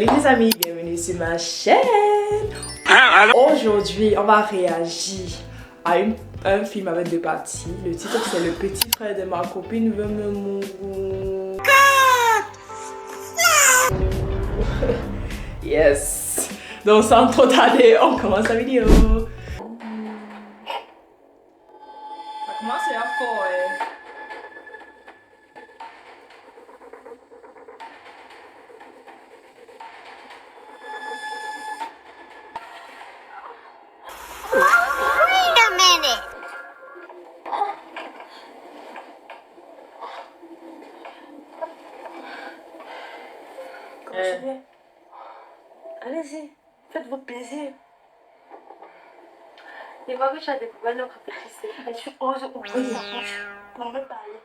Les amis, bienvenue sur ma chaîne. Aujourd'hui, on va réagir à un film avec deux parties. Le titre c'est Le petit frère de ma copine veut me mourir. Yes. Donc sans trop tarder, on commence la vidéo. Ça commence à fort, hein. Wait a minute. Allez-y, faites-vous plaisir. Les vois que tu as découvert notre petit secret. Mais tu oses ouvrir ta bouche pour me parler.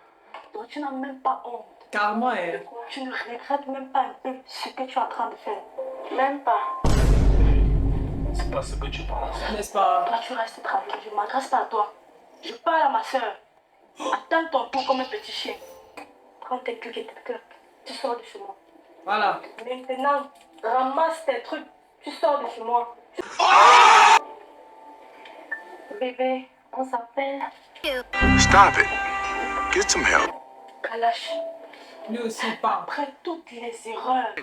Donc tu n'as même pas honte. Carrément, hein. Tu ne regrettes même pas un peu ce que tu es en train de faire. Même pas. C'est pas ce que tu penses. N'est-ce pas? Toi, tu restes tranquille. Je ne m'adresse pas à toi. Je parle à ma soeur. Attends ton tour comme un petit chien. Prends tes clics et tes claques. Tu sors de chez moi. Voilà. Maintenant, ramasse tes trucs. Tu sors de chez moi. Bébé, on s'appelle Stop it. Get some help. Kalash. Lui aussi pas. Après toutes les erreurs,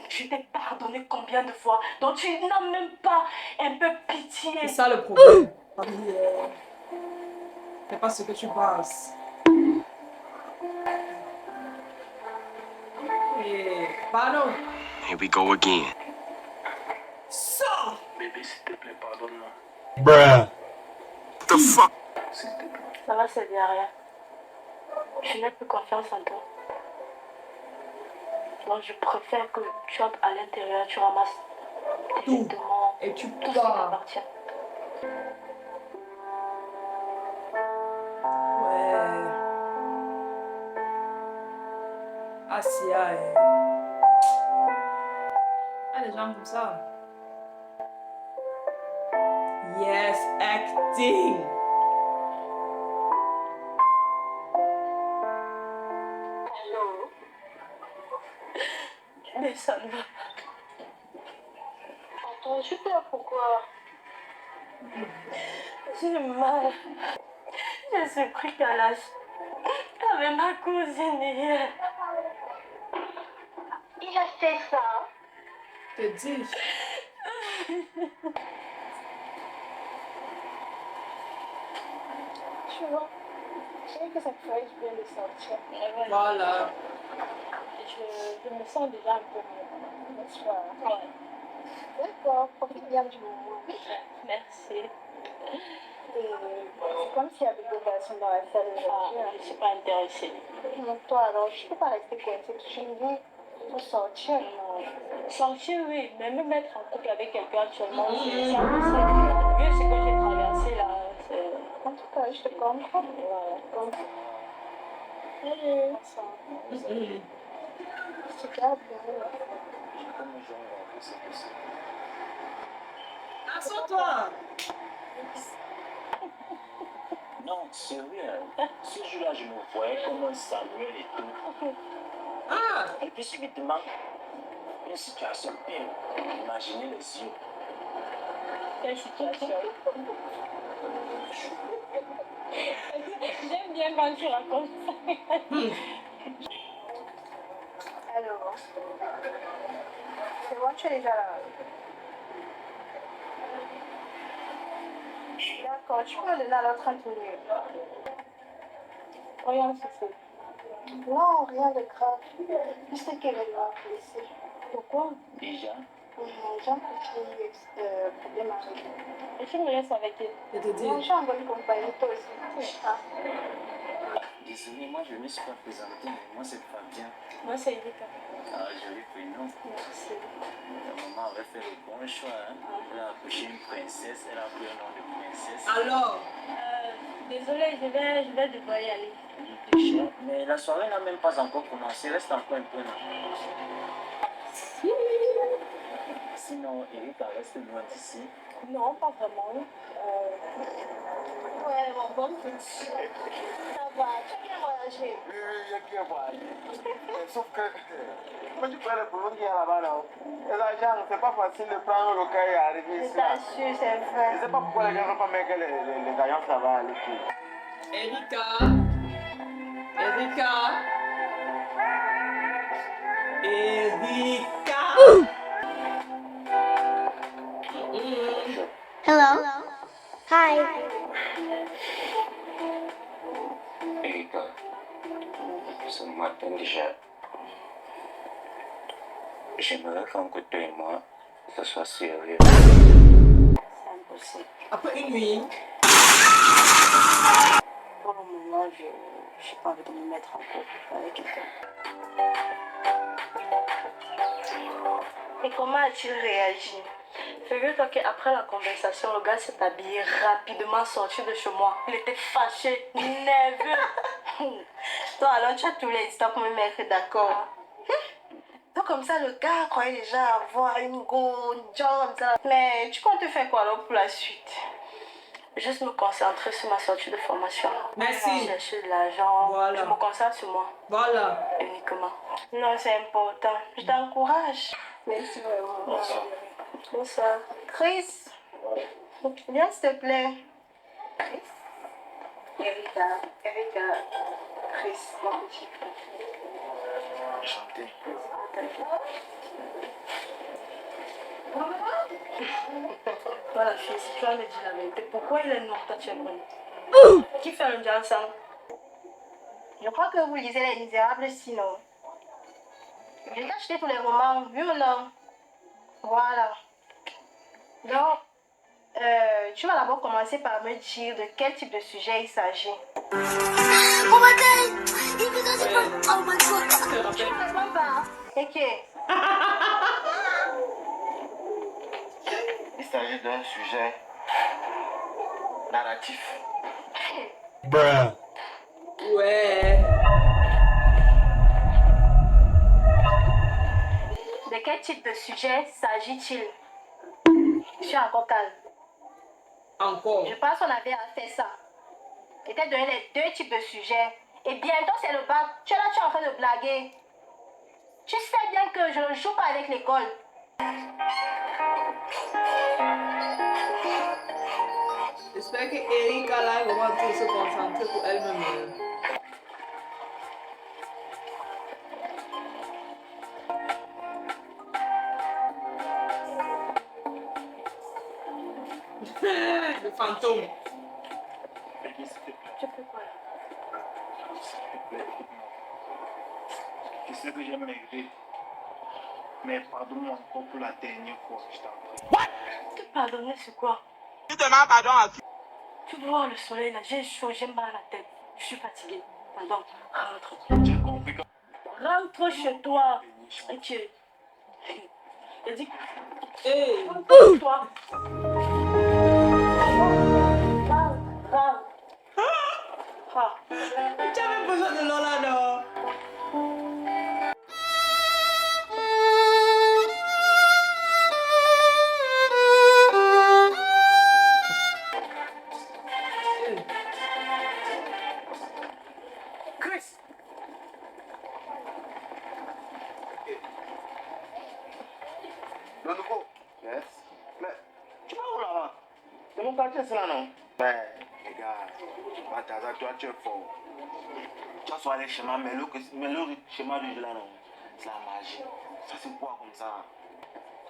je t'ai pardonné combien de fois. Donc tu n'as même pas un peu pitié. C'est ça le problème. C'est pas ce que tu penses. Et pardon. Here we go again. Ça. Bébé, s'il te plaît, pardonne-moi. Bruh. What the fuck? S'il te plaît. Ça va servir à rien. Je n'ai plus confiance en toi. Donc je préfère que tu entres à l'intérieur, tu ramasses tes Tout. vêtements, Et tu tout ce qui pars. t'appartient. Ouais. Asia. Ah, les gens comme ça. Yes, acting. Allô? Mais ça ne va pas. Attends, je pleure pourquoi? J'ai mal. Je suis pris Kalash avec ma cousine hier. Il a fait ça. Je te dis. Tu vois, je sais que cette feuille vient de sortir. Voilà. Je me sens déjà un peu mieux. N'est-ce pas? Ouais. D'accord, profite bien du moment. Merci. C'est comme s'il y avait des personnes dans la salle aujourd'hui. Je ne suis pas intéressée. Donc toi, alors, je ne peux pas rester coincée. Tu me dis, il faut sortir. Non. Sortir, oui, mais me mettre en couple avec quelqu'un actuellement, c'est ça. Vu ce que j'ai traversé là, c'est... En tout cas, je te comprends. Voilà. Salut. C'est grave. Assois-toi. Non, sérieux. Ce jour-là, je me voyais comme un Samuel et tout. Ah. Et puis subitement, une situation pire. Imaginez les yeux. Quelle situation? J'aime bien quand tu racontes ça. Alors, c'est bon, tu es déjà là. D'accord, tu peux me donner alors 30 minutes. Rien de souci. Non, rien de grave. Juste qu'elle va blessée. Pourquoi? Déjà, J'ai un petit problème avec elle. Et tu me laisses avec elle? Je te dis. Non, je suis en bonne compagnie, toi aussi. Ah. désolé, moi je ne me suis pas présenté, mais moi c'est Fabien. Moi, c'est Erika. Ah, joli prénom. Merci. La maman avait fait le bon choix. Hein? Elle a accouché une princesse, elle a pris un nom de princesse. Alors. Désolée, je vais devoir y aller. Déjà, mais la soirée n'a même pas encore commencé, reste encore un peu là. C'est sinon, Erika reste loin d'ici. Non, pas vraiment. Ouais, mon bon petit. Ça va, tu as bien voyagé. Oui, il y a bien voyagé. Sauf que, quand tu prends le boulot qui est là-bas, là, les agents, c'est pas facile de prendre le cas et arriver Je ici. Là. t'assure, c'est vrai. Je sais pas pourquoi les gens n'ont pas mis que les agences là-bas à l'équipe. Erika. Erika. Erika. Hello? Hi. Erika, ce matin déjà, j'aimerais qu'en que toi et moi, ça soit sérieux. C'est impossible. Après une nuit. Pour le moment, je n'ai pas envie de me mettre en couple avec quelqu'un. Et comment a-t-il réagi? Figure-toi qu'après la conversation, le gars s'est habillé rapidement, sorti de chez moi. Il était fâché, nerveux. Toi, alors, tu as tous les histoires pour me mettre d'accord. Donc, comme ça, le gars croyait déjà avoir une go, une job comme ça. Mais tu comptes faire quoi alors pour la suite? Juste me concentrer sur ma sortie de formation. Merci. Chercher de l'argent. Voilà. Je me concentre sur moi. Voilà. Uniquement. Non, c'est important. Je t'encourage. Merci vraiment. Bonsoir. Bonsoir. Chris. Viens, s'il te plaît. Chris. Erika. Chris, mon petit frère. Enchanté. Voilà, fille, si tu as me dit la vérité, pourquoi il est noir, toi tu es bonne? Qui fait un bien ensemble? Je crois que vous lisez Les Misérables sinon. J'ai acheté tous les romans, oui ou non? Voilà. Donc, tu vas d'abord commencer par me dire de quel type de sujet il s'agit. Oh my god! He was on the Oh my god! Tu te rappelles? Vraiment pas. Ok. Il s'agit d'un sujet narratif. Ouais. De quel type de sujet s'agit-il? Je suis encore calme. Encore. Je pense qu'on avait à faire ça. Et t'as donné les deux types de sujets. Et bientôt c'est le bac. Tu es là, tu es en train de blaguer. Tu sais bien que je ne joue pas avec l'école. J'espère que Erika là elle va tout se concentrer pour elle-même. Le fantôme. Peggy, s'il te plaît. Tu fais quoi là? S'il te plaît, écoute-moi. Je sais que j'ai mérité. Mais pardonne-moi encore pour la dernière fois, je t'en prie. Te pardonner, c'est quoi? Tu demandes pardon à qui? Tu dois voir le soleil là. J'ai chaud, j'ai mal à la tête. Je suis fatiguée. Pardon, rentre. J'ai compris que... Rentre chez toi. Ok. J'ai dit, Hey. rentre chez toi. Rentre. Ah. Tu avais besoin de Lola, non? Chris! Le nouveau? Yes. Mais, tu vas où là-bas? C'est mon quartier, c'est là, non? Ouais, les gars, Balthazar, toi, tu es fort. Tu vas sur les schémas, mais le schéma du jeu là, non? C'est la magie. Ça, c'est quoi comme ça?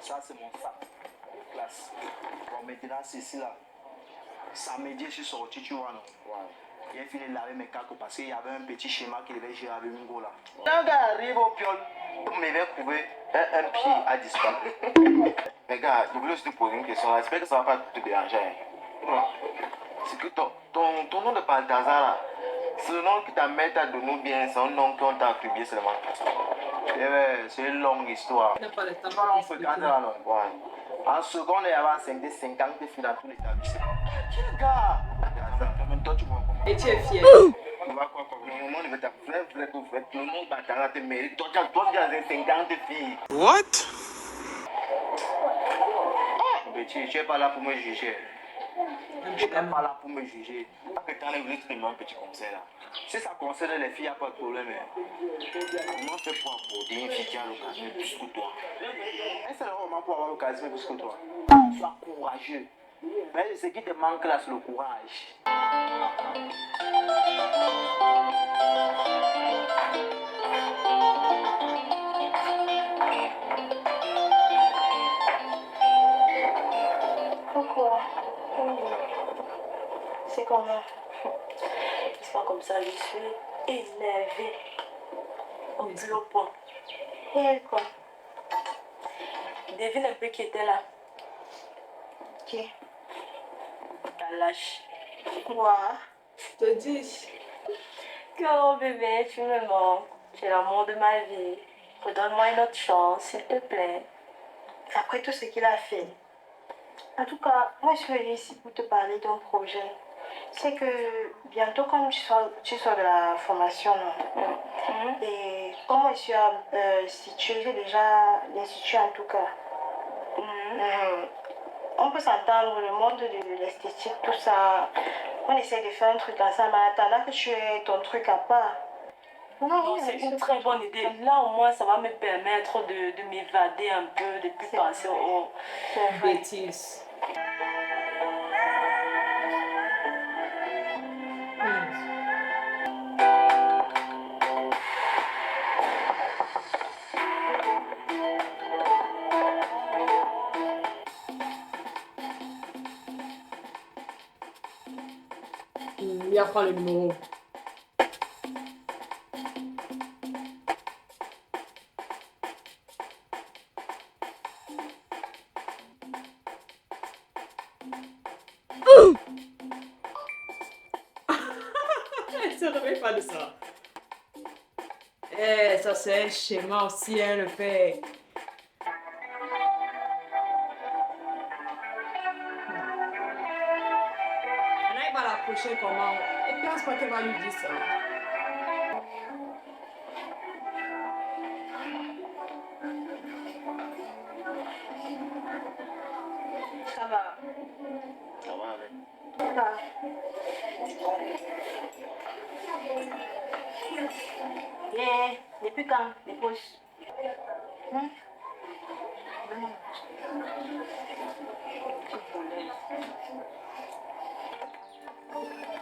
Ça, c'est mon sac de classe. Bon, maintenant, c'est ici, là. Samedi, je suis sorti, tu vois, non? Ouais. J'ai fini de laver mes cartes parce qu'il y avait un petit schéma qui devait gérer avec Mingo, là. Un gars arrive au pion, vous m'avez trouvé un pied à disparu. Mais gars, je voulais aussi te poser une question. J'espère que ça va pas te déranger. Hein. C'est que ton nom de Balthazar là, c'est le nom que ta mère t'a donné ou bien c'est un nom qu'on t'a attribué seulement? C'est une longue histoire. Tu n'as pas le temps. Tu vas l'en regarder là, non? Ouais. En seconde, il y avait 50 filles dans tout l'établissement. Quel gars? Même toi, tu vois comment? Et tu es fier. Tu vois quoi? Normalement, on va t'appeler, le nom de Balthazar te mérite. Toi, tu as 50 filles. What? petit, tu n'es pas là pour me juger. Tu n'es pas là pour me juger. Pas que tu en aies voulu te demander un petit conseil là. Si ça concerne les filles, il n'y a pas de problème. Comment faire pour aborder une fille qui a le charisme plus que toi? C'est le moment pour avoir le charisme plus que toi. Sois courageux. Mais ce qui te manque là, c'est le courage. Pourquoi? C'est comment? C'est pas comme ça, je suis énervée. Au plus haut point. Et quoi? Devine un peu qui était là. Qui? La lâche. Quoi? Je te dis. Oh bébé, tu me manques. Tu es l'amour de ma vie. Redonne-moi une autre chance, s'il te plaît. Après tout ce qu'il a fait. En tout cas, moi je suis venue ici pour te parler d'un projet. C'est que bientôt, comme tu sors de la formation, et comment je suis située, j'ai déjà l'institut en tout cas. On peut s'entendre, le monde de l'esthétique, tout ça. On essaie de faire un truc ensemble, en attendant que tu aies ton truc à part. Non, c'est une très bonne idée. Là, au moins, ça va me permettre de m'évader un peu, de ne plus penser aux Bêtises. Viens prendre le numéro. Elle se réveille pas de ça. Eh, ça c'est un schéma aussi, hein, le fait. Elle va l'approcher comment? Et pense pas qu'elle va lui dire ça. Ça va. Ça va avec. Ça va. Et depuis quand? Depuis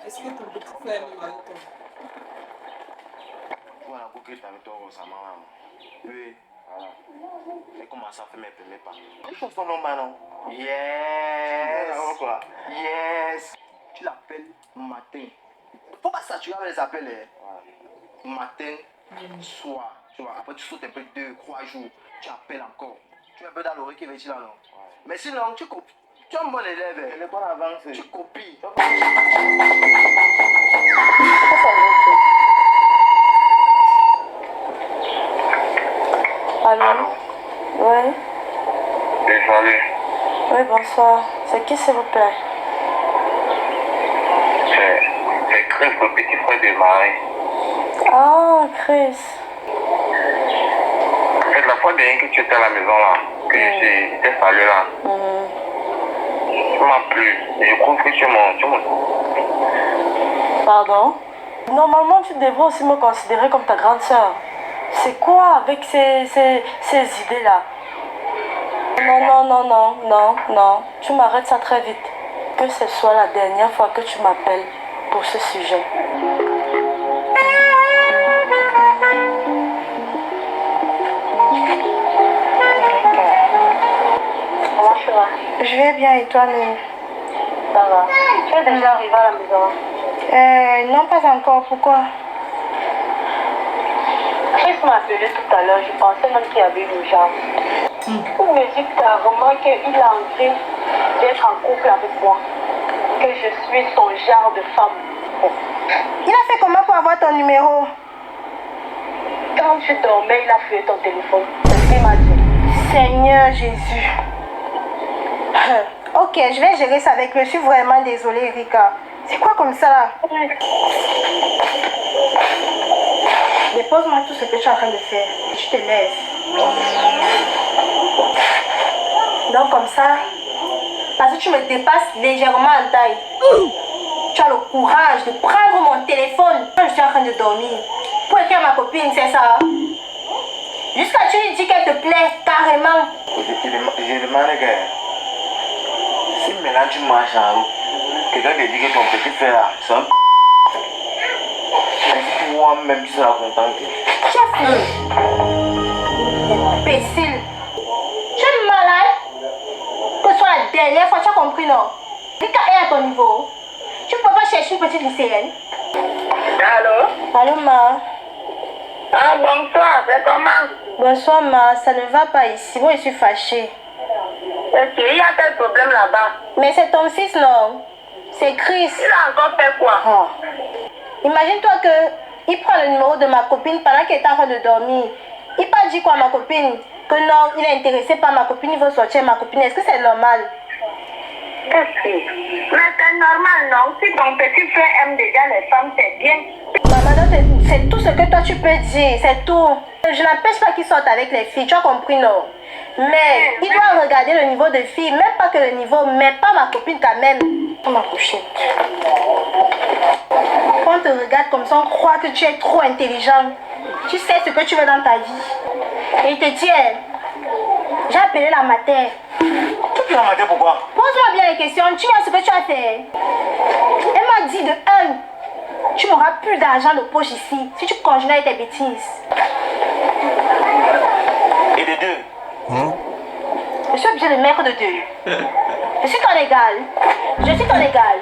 Est-ce que ton petit frère est avec toi? Voilà, pour que tu avais ton récemment là. Oui, voilà. J'ai commencé à faire mes premiers pas. Les choses sont normales, non? Yes! Quoi? Yes! Tu l'appelles matin. Faut pas saturer avec les appels, hein? Voilà. Matin, soir. Tu vois, après tu sautes un peu 2-3 jours. Tu appelles encore. Tu es un peu dans l'oreille qui veut dire là, non? Ouais. Mais sinon, tu copies. Tu es un bon élève. Elle est bonne avance. Tu copies. Allô? Oui? Désolé, Oui, bonsoir. C'est qui, s'il vous plaît? c'est Chris, le petit frère de Marie. Ah, Chris. C'est la fois dernière que tu étais à la maison là, que j'étais salué là. Tu m'as plu. Et je trouve que tu m'as. Pardon? Normalement, tu devrais aussi me considérer comme ta grande sœur. C'est quoi avec ces idées-là? Non. Tu m'arrêtes ça très vite. Que ce soit la dernière fois que tu m'appelles pour ce sujet. Comment tu vas? Je vais bien et toi-même? Ça va. Tu es déjà arrivé à la maison? Non, pas encore. Pourquoi? Chris m'a appelé tout à l'heure, je pensais même qu'il y avait une urgence. Il me dit carrément qu'il a envie d'être en couple avec moi. Que je suis son genre de femme. Il a fait comment pour avoir ton numéro? Quand tu dormais, il a fouillé ton téléphone. C'est ce qu'il m'a dit. Seigneur Jésus. Ok, je vais gérer ça avec lui. Je suis vraiment désolée, Erika. C'est quoi comme ça là? Dépose-moi tout ce que tu es en train de faire. Je te laisse. Donc comme ça, parce que tu me dépasses légèrement en taille. Tu as le courage de prendre mon téléphone quand je suis en train de dormir pour écrire à ma copine, c'est ça? Jusqu'à tu lui dis qu'elle te plaît carrément. Je demande que si maintenant tu marches en route, quelqu'un te dit que ton petit frère, c'est un si tu vois même tu seras content que... Chef, imbécile. Tu es malade? Que ce soit la dernière fois, tu as compris, non? Rika est à ton niveau. Tu ne peux pas chercher une petite lycéenne. Allô? Allô, ma. Ah, bonsoir, c'est comment? Bonsoir, ma. Ça ne va pas ici. Moi, je suis fâchée. Est-ce qu'il y a quel problème là-bas? Mais c'est ton fils, non? C'est Chris. Il a encore fait quoi? Oh. Imagine-toi qu'il prend le numéro de ma copine pendant qu'elle est en train de dormir. Il pas dit quoi à ma copine? Que non, il est intéressé par ma copine, il veut sortir ma copine. Est-ce que c'est normal? Est-ce que... Mais c'est normal, non? Si ton petit frère aime déjà les femmes, c'est bien. Maman, c'est tout ce que toi tu peux dire, c'est tout. Je n'empêche pas qu'il sorte avec les filles, tu as compris, non? Mais il doit regarder le niveau de filles, même pas que le niveau, mais pas ma copine quand même. On m'a couché. Quand on te regarde comme ça, on croit que tu es trop intelligent. Tu sais ce que tu veux dans ta vie. Et il te dit, j'ai appelé la mater. Tu l'as maté pourquoi? Pose-moi bien les questions, tu vois ce que tu as fait. Elle m'a dit de un, tu n'auras plus d'argent de poche ici si tu continues avec tes bêtises. Et de deux? Je suis obligée de mettre de deux. Je suis ton égal. Je suis ton égal.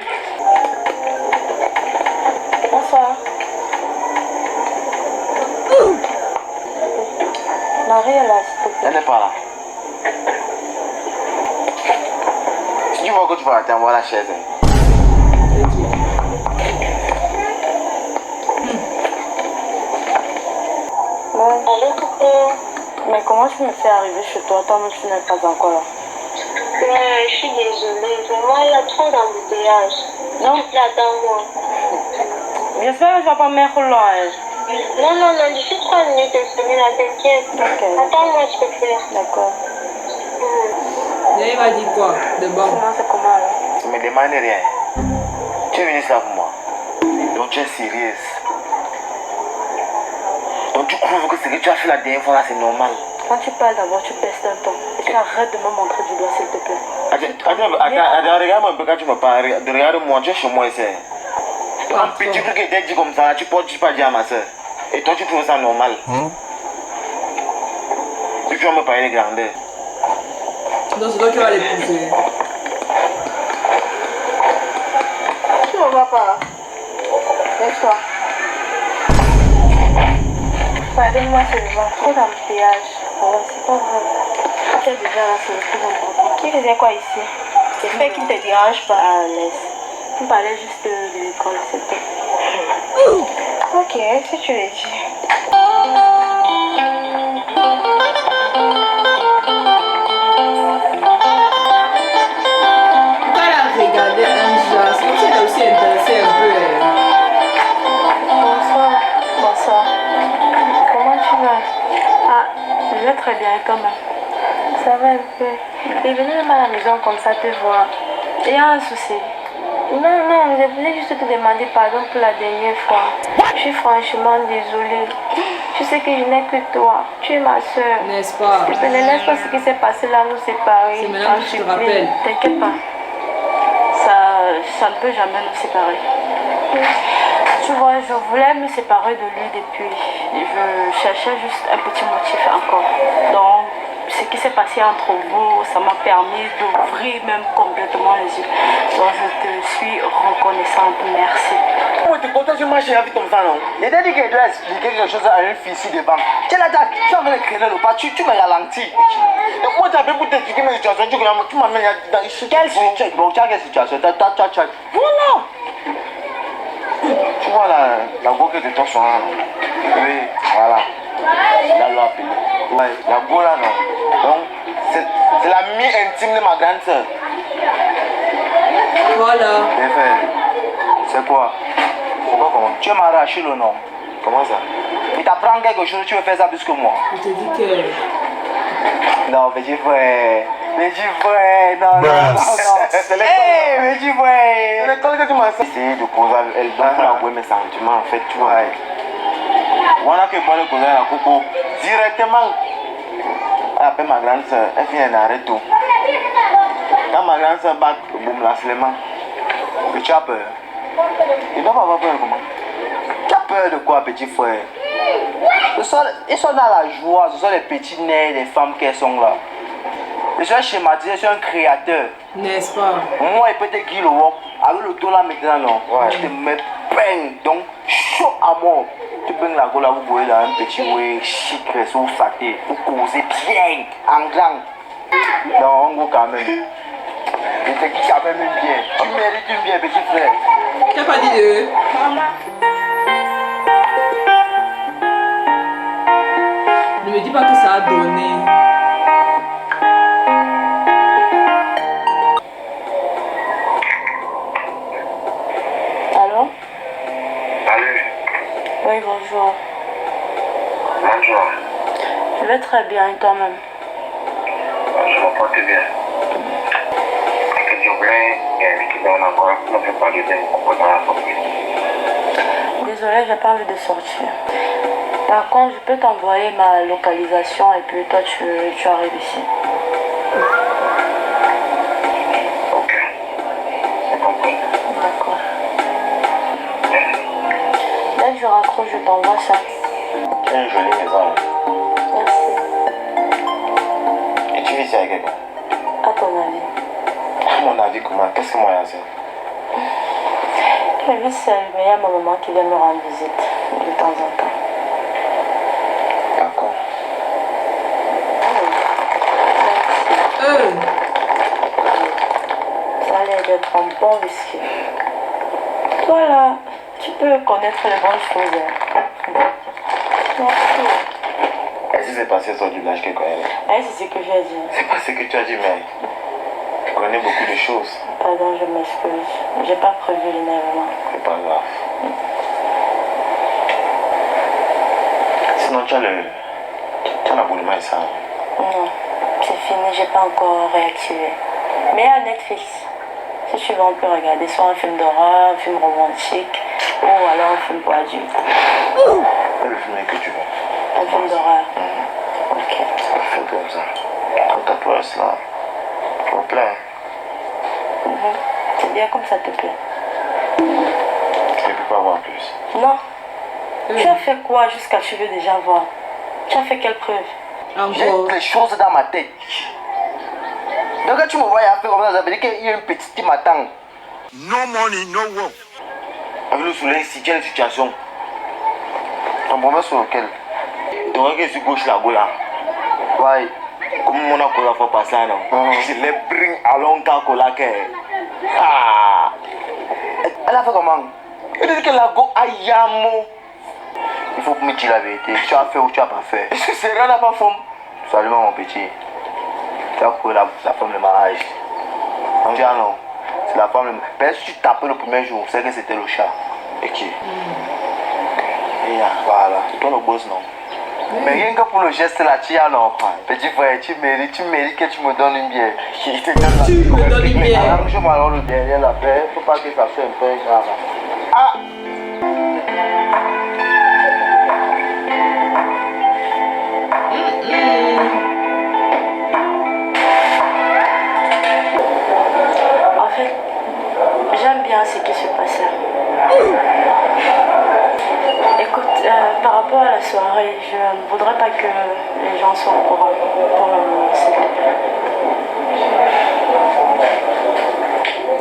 Bonsoir. Marie est là, s'il te plaît. Elle n'est pas là. Si tu vois que tu vas attendre, voir la chaise. Allô, coucou. Mais comment tu me fais arriver chez toi, toi tu n'es pas encore là? Je suis désolée, vraiment il y a trop d'embouteillage. Non. S'il te plaît, attends-moi. J'espère que tu vas pas me mettre loin. Non, non, non, d'ici 3 minutes, je suis là, t'inquiète. Ok. Attends-moi, s'il te plaît. D'accord. Il m'a dit quoi de bon? Sinon, c'est comment là? Ne me demande rien. Tu es venu là pour moi. Donc tu es sérieuse. Donc tu trouves que ce que tu as fait la dernière fois là c'est normal. Quand tu parles d'abord, tu baisses d'un ton. Et tu arrêtes de me montrer du doigt, s'il te plaît. Attends, regarde-moi un peu quand tu me parles. Regarde-moi, tu es chez moi ici. Un petit truc qui était dit comme ça, tu peux pas dire à ma soeur. Et toi tu trouves ça normal. Et tu vas me parler de grandeur. Non, c'est toi qui vas l'épouser. Tu ne vois pas. Laisse-toi. Pardonne-moi, c'est le vent. Trop d'embouteillage. C'est pas vrai. Tu es déjà là, c'est le plus important. Qui faisait quoi ici? C'est fait qui ne te dérange pas. Ah, laisse. On parlait juste de l'école, c'est tout. Ok, si tu le dis. Regarder un genre, c'est comme si elle est aussi intéressée un peu. Bonsoir. Bonsoir. Comment tu vas? Ah, je vais très bien quand même. Ça va un peu. Et venez même à la maison comme ça te voir. Il y a un souci. Non, non, je voulais juste te demander pardon pour la dernière fois. Je suis franchement désolée. Je sais que je n'ai que toi. Tu es ma soeur. N'est-ce pas? Mais ne laisse pas ce qui s'est passé là nous séparer. C'est maintenant que je te rappelle. T'inquiète pas. Ça ne peut jamais nous séparer. Tu vois, je voulais me séparer de lui depuis. Je cherchais juste un petit motif encore. Donc, ce qui s'est passé entre vous, ça m'a permis d'ouvrir même complètement les yeux. Donc, je te suis reconnaissante. Merci. Moi, tu es content, je marche avec comme ça, non? Il t'a dit qu'elle doit expliquer quelque chose à une fille ici devant. Tu es là, tu as même créé le pas, tu me ralentis. Donc, moi, tu as fait pour t'expliquer mes situations, tu m'amènes dans ici. Quelle situation? Bon, tu as quelle situation? Voilà! Tu vois la go que tu t'en sors là, non? Oui, voilà. La loi appelée. Ouais, la go là, non? Donc, c'est l'amie intime de ma grande soeur. Voilà. C'est quoi? C'est quoi comment? Tu es m'arraché le nom. Comment ça? Il t'apprend quelque chose, tu veux faire ça plus que moi. Je te dis que... Non, petit frère. Petit frère, non, non, non. C'est l'école. Petit frère. C'est l'école que tu m'as essayé de causer. Elle doit pas avouer mes sentiments, en fait, tu vois. On a que pas de causer à la coco. Directement. Elle appelle ma grande soeur. Elle vient d'arrêter tout. Quand ma grande soeur bat, boum, la seulement. Tu as peur. Il doit pas avoir peur, comment? Tu as peur de quoi, petit frère? Ils sont dans la joie, ce sont les petits nez des femmes qui sont là. Je suis un schématisé, je suis un créateur. N'est-ce pas? Moi, il peut te guider le wok. Avec le dos là maintenant, non. Ouais. Je te mets peine. Donc, chaud à mort. Tu peux la go là, vous voyez là, un petit way chic, resto saté. Vous causez bien, en grand. Non, on go quand même. Je te dis quand même une bien. Tu mérites une bien, petit frère. Tu n'as pas dit eux? Ne me dis pas que ça a donné. Allô? Salut. Oui, bonjour. Bonjour. Je vais très bien et toi-même? Je me porte bien. Je voulais inviter dans la voie pour me parler d'un comportement à la famille. Désolée, j'ai pas envie de sortir. Par contre, je peux t'envoyer ma localisation et puis toi tu arrives ici. Ok. C'est compris. D'accord. Dès que je raccroche, je t'envoie ça. Tu as une jolie maison. Merci. Et tu vis ici avec quelqu'un? À ton avis? À mon avis, comment? Qu'est-ce que moi j'ai fait? Je vis seule, mais il y a ma maman qui vient me rendre visite de temps en temps. D'accord. Ça a l'air d'être un bon whisky. Voilà, tu peux connaître les bonnes choses. Merci. Est-ce que c'est passé sur du village que tu connais? C'est ce que j'ai dit. C'est pas ce que tu as dit, mais tu connais beaucoup de choses. Pardon, je m'excuse. J'ai pas prévu l'énervement. C'est pas grave. Sinon, tu as l'abonnement et ça. Non, c'est fini, j'ai pas encore réactivé. Mais à Netflix, si tu veux, on peut regarder soit un film d'horreur, un film romantique, ou alors un film pour adultes. Fais le film que tu veux. Un film d'horreur. Ok. Un film comme ça. Quand ta place là, au plein. C'est bien comme ça te plaît. Tu ne peux pas voir plus. Non. Tu as fait quoi jusqu'à tu veux déjà voir? Tu as fait quelle preuve? J'ai les choses dans ma tête. Donc quand tu me vois faire comme ça, ça veut dire qu'il y a une petite qui m'attend. No money, no work. Avec le soleil, si quelle situation? Ton problème sur lequel? Tu vois que sur gauche là. Ouais. Comme mon accord faut passer non. Je les bring along Kakola que. Ah. Elle a fait comment? Elle dit qu'elle a go ayamo. Il faut me dire la vérité. Tu as fait ou tu as pas fait? C'est rien à pas femme. Salut mon petit. Tu as trouvé la femme de mariage. Non, non. C'est la femme de mariage. Peut-être que tu tapais le premier jour, c'est que c'était le chat. Et qui? Et voilà. C'est toi le boss non? Mais rien que pour le geste là, tu as non. Petit frère, tu mérites que tu me donnes une bière. Tu me donnes une bière. Alors, je m'allonge le derrière la paix. Il ne faut pas que ça soit un peu grave. Ah! En fait, j'aime bien ce qui se passe là. Écoute, par rapport à la soirée, je ne voudrais pas que les gens soient au courant pour le moment, s'il te plaît.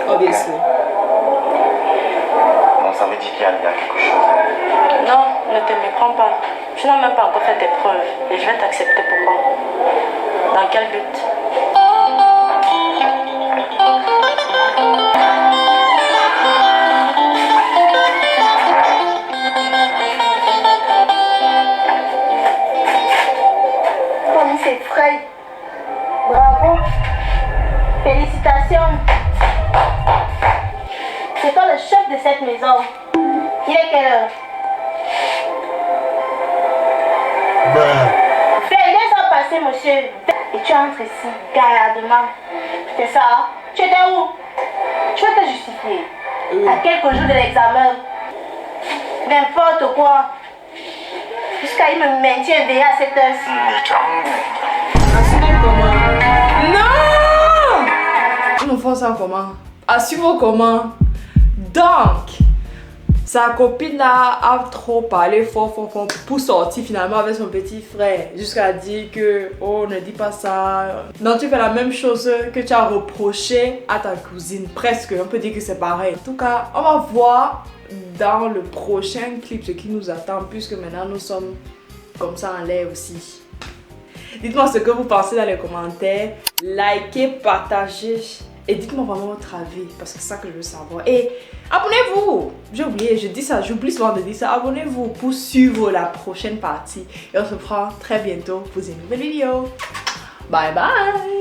Obviously. Non, ça veut dire qu'il y a quelque chose. Non, ne te méprends pas. Tu n'as même pas encore fait tes preuves et je vais t'accepter pourquoi. Dans quel but? Comme c'est frais. Bravo. Félicitations. C'est toi le chef de cette maison. Il est quelle heure? Fais 2 heures passées, monsieur. et tu entres ici gaillardement. C'est ça, hein? Tu étais où? Tu veux te justifier? À quelques jours de l'examen. N'importe quoi. Jusqu'à il me maintient éveillé à cette heure-ci. Assumons comment? Non! On fait ça comment? Assumons comment? Donc, sa copine là a trop parlé fort pour sortir finalement avec son petit frère. Jusqu'à dire que, oh, ne dis pas ça. Donc, tu fais la même chose que tu as reproché à ta cousine. Presque, on peut dire que c'est pareil. En tout cas, on va voir dans le prochain clip ce qui nous attend, puisque maintenant nous sommes comme ça en l'air aussi. Dites-moi ce que vous pensez dans les commentaires. Likez, partagez et dites-moi vraiment votre avis parce que c'est ça que je veux savoir. Et abonnez-vous. J'ai oublié, je dis ça, j'oublie souvent de dire ça. Abonnez-vous pour suivre la prochaine partie. Et on se reprend très bientôt pour une nouvelle vidéo. Bye bye.